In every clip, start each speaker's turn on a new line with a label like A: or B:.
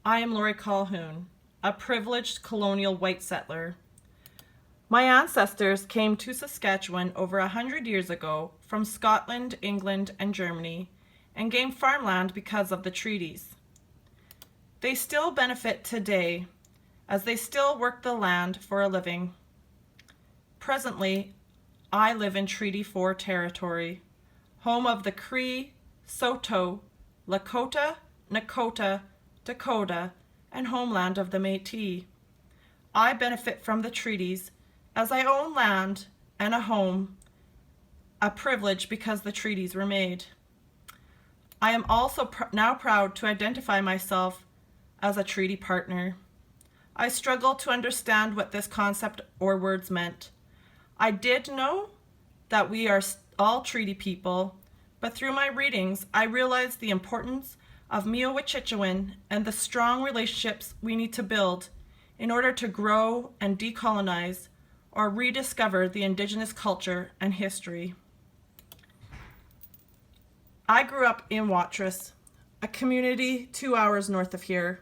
A: I am Lori Calhoun, a privileged colonial white settler. My ancestors came to Saskatchewan over 100 years ago from Scotland, England, and Germany, and gained farmland because of the treaties. They still benefit today, as they still work the land for a living. Presently, I live in Treaty 4 territory, home of the Cree, Saulteaux, Lakota, Nakota, Dakota, and homeland of the Métis. I benefit from the treaties as I own land and a home, a privilege because the treaties were made. I am also now proud to identify myself as a treaty partner. I struggled to understand what this concept or words meant. I did know that we are all treaty people, but through my readings, I realized the importance of Mi'kmaq and the strong relationships we need to build in order to grow and decolonize or rediscover the Indigenous culture and history. I grew up in Watrous, a community 2 hours north of here.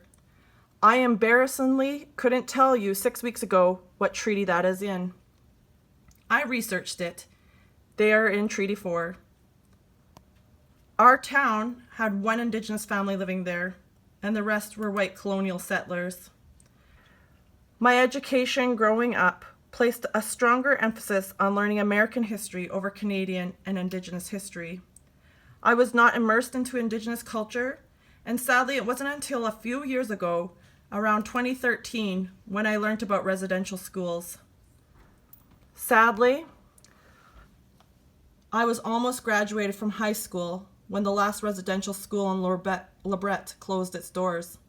A: I embarrassingly couldn't tell you 6 weeks ago what treaty that is in. I researched it. They are in Treaty 4. Our town had one Indigenous family living there, and the rest were white colonial settlers. My education growing up placed a stronger emphasis on learning American history over Canadian and Indigenous history. I was not immersed into Indigenous culture, and sadly it wasn't until a few years ago, around 2013, when I learned about residential schools. Sadly, I was almost graduated from high school when the last residential school in Lebret closed its doors.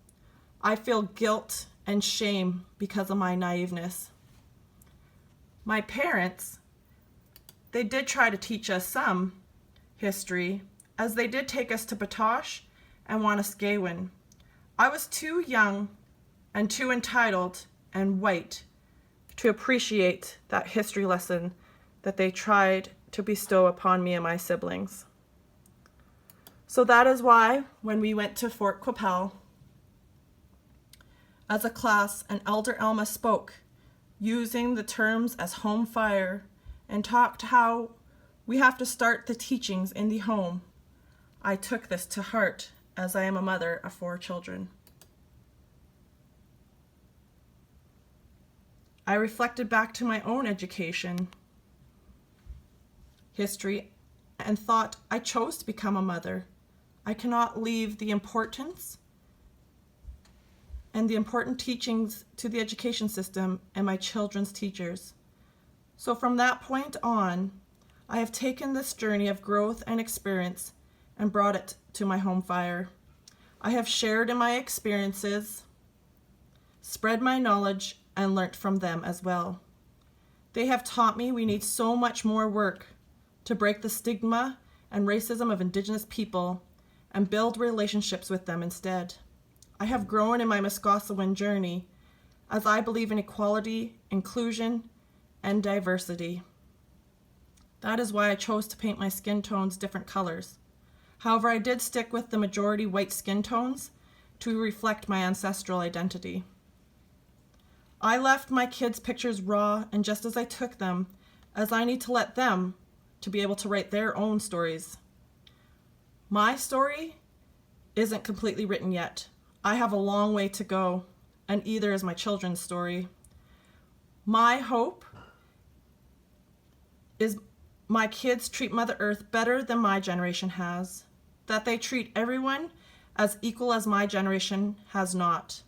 A: I feel guilt and shame because of my naiveness. My parents, they did try to teach us some history, as they did take us to Batoche and Wanuskewin. I was too young and too entitled and white to appreciate that history lesson that they tried to bestow upon me and my siblings. So that is why when we went to Fort Qu'Appelle, as a class, an Elder Elma spoke using the terms as home fire and talked how we have to start the teachings in the home. I took this to heart as I am a mother of 4 children. I reflected back to my own education, history, and thought I chose to become a mother. I cannot leave the importance and the important teachings to the education system and my children's teachers. So from that point on, I have taken this journey of growth and experience and brought it to my home fire. I have shared in my experiences, spread my knowledge, and learnt from them as well. They have taught me we need so much more work to break the stigma and racism of Indigenous people and build relationships with them instead. I have grown in my Muskosewin journey as I believe in equality, inclusion, and diversity. That is why I chose to paint my skin tones different colors. However, I did stick with the majority white skin tones to reflect my ancestral identity. I left my kids' pictures raw and just as I took them, as I need to let them to be able to write their own stories. My story isn't completely written yet. I have a long way to go, and either is my children's story. My hope is my kids treat Mother Earth better than my generation has, that they treat everyone as equal as my generation has not.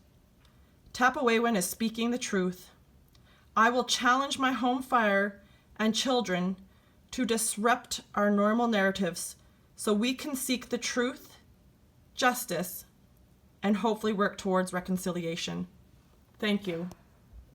A: Tapawewin is speaking the truth. I will challenge my home fire and children to disrupt our normal narratives so we can seek the truth, justice, and hopefully work towards reconciliation. Thank you.